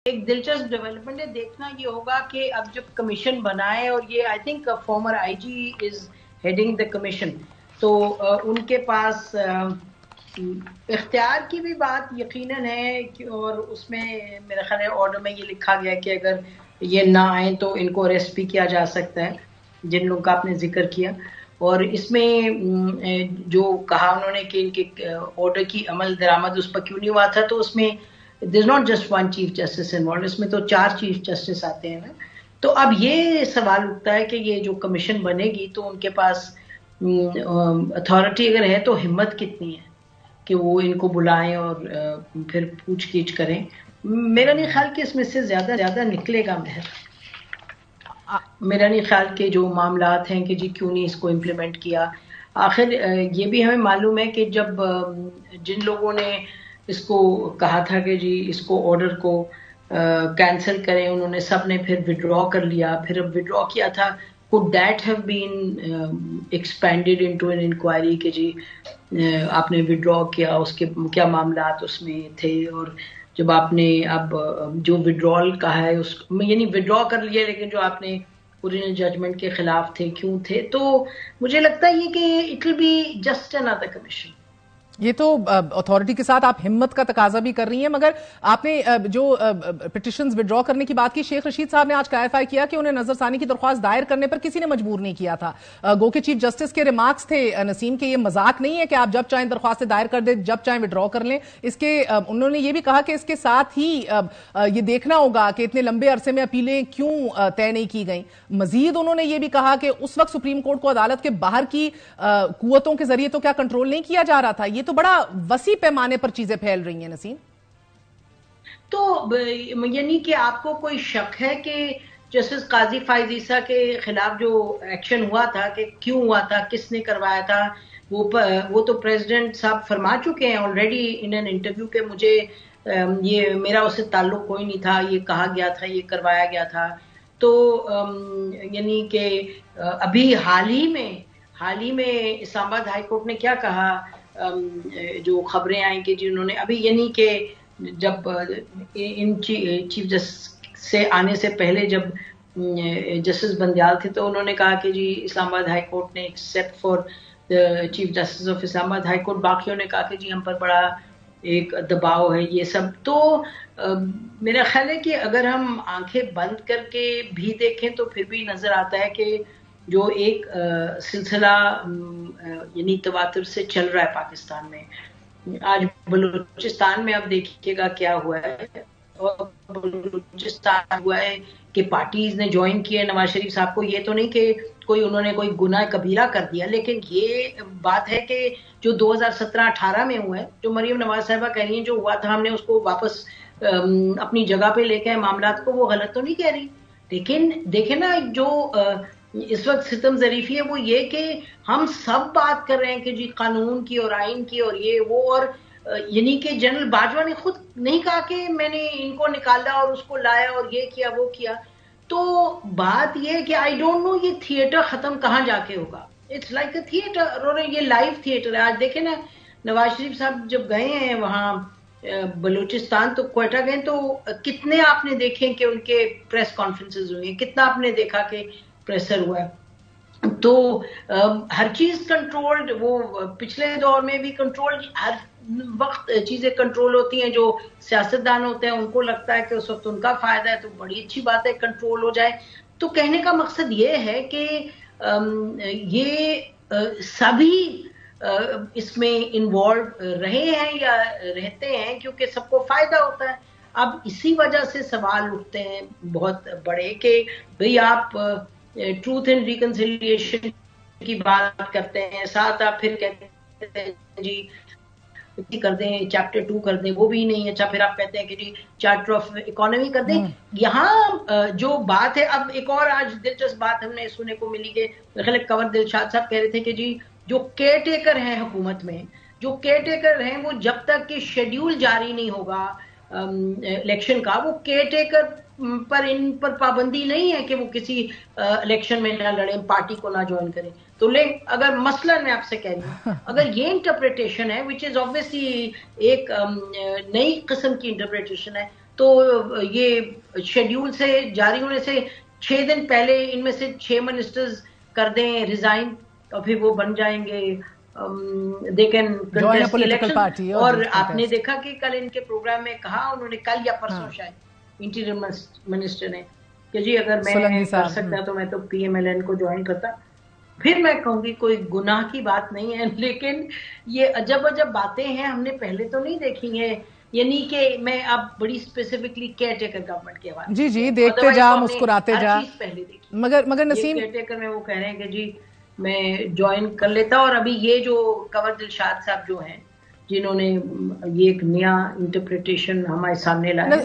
ایک دلچسپ ڈیولپمنٹ ہے، دیکھنا یہ ہوگا کہ اب جب کمیشن بنا ہے اور یہ I think former I G is heading the commission, تو ان کے پاس اختیار کی بھی بات یقیناً ہے اور اس میں میرا خیال ہے آرڈر میں یہ لکھا گیا کہ اگر یہ نہ آئیں تو ان کو اریسٹ بھی کیا جا سکتا ہے، جن لوگوں کا آپ نے ذکر کیا۔ اور اس میں جو کہا انہوں نے کہ ان کے آرڈر کی عمل درآمد اس پر کیوں نہیں ہوا تھا، تو اس میں there's not just one chief justice involved، اس میں تو 4 چیف جسٹس آتے ہیں نا۔ تو اب یہ سوال اٹھتا ہے کہ یہ جو کمیشن بنے گی تو ان کے پاس اتھارٹی اگر ہے تو ہمت کتنی ہے کہ وہ ان کو بلائیں اور پھر پوچھ گچھ کریں۔ میرا نہیں خیال کہ اس میں سے زیادہ نکلے گا مہر، میرا نہیں خیال کہ جو معاملات ہیں کہ جی کیوں نہیں اس کو امپلیمنٹ کیا۔ آخر یہ بھی ہمیں معلوم ہے کہ جب جن لوگوں نے اس کو کہا تھا کہ جی اس کو آرڈر کو کینسل کریں، انہوں نے سب نے پھر وڈرا کر لیا، پھر اب وڈرا کیا تھا could that have been expanded into an inquiry کہ جی آپ نے withdraw کیا، اس کے کیا معاملات اس میں تھے، اور جب آپ نے اب جو withdrawal کہا ہے اس یعنی withdraw کر لیا لیکن جو آپ نے اوریجنل ججمنٹ کے خلاف تھے کیوں تھے۔ تو مجھے لگتا ہے یہ کہ it will be just another commission۔ یہ تو اتھارٹی کے ساتھ آپ ہمت کا تقاضا بھی کر رہی ہیں، مگر آپ نے جو پٹیشنز وڈرا کرنے کی بات کی، شیخ رشید صاحب نے آج کلیریفائی کیا کہ انہیں نظر ثانی کی درخواست دائر کرنے پر کسی نے مجبور نہیں کیا تھا۔ گو کہ چیف جسٹس کے ریمارکس تھے نسیم کہ یہ مذاق نہیں ہے کہ آپ جب چاہیں درخواستیں دائر کر دیں، جب چاہیں وڈرا کر لیں۔ اس کے انہوں نے یہ بھی کہا کہ اس کے ساتھ ہی یہ دیکھنا ہوگا کہ اتنے لمبے عرصے میں اپیلیں کیوں طے نہیں کی گئیں۔ مزید انہوں نے یہ بھی کہا کہ اس وقت سپریم کورٹ کو عدالت کے باہر کی قوتوں کے ذریعے تو کیا کنٹرول نہیں کیا جا رہا تھا۔ یہ تو بڑا وسیع پیمانے پر چیزیں پھیل رہی ہیں نسیم۔ تو یعنی کہ آپ کو کوئی شک ہے کہ جسٹس قاضی فائز عیسیٰ کے خلاف جو ایکشن ہوا تھا کہ کیوں ہوا تھا، کس نے کروایا تھا، وہ تو پریزیڈنٹ صاحب فرما چکے ہیں آلریڈی ان این انٹرویو کہ مجھے یہ میرا اس سے تعلق کوئی نہیں تھا، یہ کہا گیا تھا، یہ کروایا گیا تھا۔ تو یعنی کہ ابھی حال ہی میں اسلام آباد ہائی کورٹ نے کیا کہا، جو خبریں آئیں کہ جنہوں نے ابھی یعنی کہ جب ان چیف جسٹس سے آنے سے پہلے جب جسٹس بندیال تھے تو انہوں نے کہا کہ جی اسلام آباد ہائی کورٹ نے except for chief justice of Islamabad high court, باقیوں نے کہا کہ جی ہم پر بڑا ایک دباؤ ہے یہ سب۔ تو میرا خیال ہے کہ اگر ہم آنکھیں بند کر کے بھی دیکھیں تو پھر بھی نظر آتا ہے کہ جو ایک سلسلہ یعنی تواتر سے چل رہا ہے پاکستان میں۔ آج بلوچستان میں اب دیکھیے گا کیا ہوا ہے، اور بلوچستان ہوا ہے کہ پارٹیز نے جوائن کیا نواز شریف صاحب کو۔ یہ تو نہیں کہ انہوں نے کوئی گناہ کبیرہ کر دیا، لیکن یہ بات ہے کہ جو 2017-18 میں ہوا ہے، جو مریم نواز صاحبہ کہہ رہی ہیں جو ہوا تھا ہم نے اس کو واپس اپنی جگہ پہ لے کے معاملات کو، وہ غلط تو نہیں کہہ رہی، لیکن دیکھیں نا جو اس وقت ستم ظریفی ہے وہ یہ کہ ہم سب بات کر رہے ہیں کہ جی قانون کی اور آئین کی اور یہ وہ، اور یعنی کہ جنرل باجوہ نے خود نہیں کہا کہ میں نے ان کو نکالا اور اس کو لایا اور یہ کیا وہ کیا۔ تو بات یہ ہے کہ آئی ڈونٹ نو یہ تھیٹر ختم کہاں جا کے ہوگا۔ اٹس لائک اے تھیٹر، اور یہ لائیو تھیٹر ہے۔ آج دیکھیں نا نواز شریف صاحب جب گئے ہیں وہاں بلوچستان تو کوئٹہ گئے تو کتنے آپ نے دیکھیں کہ ان کے پریس کانفرنسز ہوئی ہیں، کتنا آپ نے دیکھا کہ پریسر ہوا ہے۔ تو ہر چیز کنٹرولڈ، وہ پچھلے دور میں بھی کنٹرول، ہر وقت چیزیں کنٹرول ہوتی ہیں۔ جو سیاستدان ہوتے ہیں ان کو لگتا ہے کہ اس وقت ان کا فائدہ ہے تو بڑی اچھی بات ہے کنٹرول ہو جائے۔ تو کہنے کا مقصد یہ ہے کہ یہ سبھی اس میں انوالو رہے ہیں یا رہتے ہیں کیونکہ سب کو فائدہ ہوتا ہے۔ اب اسی وجہ سے سوال اٹھتے ہیں بہت بڑے کہ بھئی آپ ٹروتھ اینڈ ریکنسیلیشن کی بات کرتے ہیں، ساتھ آپ پھر کہتے ہیں جی کر دیں چیپٹر 2 کر دیں، وہ بھی نہیں۔ اچھا پھر آپ کہتے ہیں کہ جی چارٹر آف اکانومی کر دیں۔ یہاں جو بات ہے، اب ایک اور آج دلچسپ بات ہم نے سننے کو ملی کہ میرے خیال کنور دلشاد صاحب کہہ رہے تھے کہ جی جو کیئر ٹیکر ہیں حکومت میں، جو کیئر ٹیکر ہیں وہ جب تک کہ شیڈیول جاری نہیں ہوگا الیکشن کا، وہ کیئر ٹیکر پر ان پر پابندی نہیں ہے کہ وہ کسی الیکشن میں نہ لڑیں، پارٹی کو نہ جوائن کریں۔ تو اگر مثلاً میں آپ سے کہہ رہی ہوں اگر یہ انٹرپریٹیشن ہے وچ از obviously ایک نئی قسم کی انٹرپریٹیشن ہے، تو یہ شیڈیول سے جاری ہونے سے 6 دن پہلے ان میں سے 6 منسٹرز کر دیں ریزائن اور پھر وہ بن جائیں گے دے کین کنٹیسٹ الیکشن. اور آپ نے دیکھا کہ کل ان کے پروگرام میں کہا انہوں نے, کل یا پرسوں شاید انٹیریئر منسٹر نے, کہ جی اگر میں کر سکتا تو میں تو پی ایم ایل این کو جوائن کرتا. پھر میں کہوں گی کوئی گناہ کی بات نہیں ہے, لیکن یہ عجب عجب باتیں ہیں ہم نے پہلے تو نہیں دیکھی ہیں. یعنی کہ میں اب بڑی اسپیسیفکلی کیئر ٹیکر گورنمنٹ کے حوالے جی دیکھتے جا مسکراتے جا, چیز پہلے دیکھی. مگر نسیم کیئر ٹیکر میں وہ کہہ رہے ہیں کہ جی میں جوائن کر لیتا. اور ابھی یہ جو کنور دلشاد صاحب جو ہیں جنہوں نے یہ ایک نیا انٹرپریٹیشن ہمارے سامنے لایا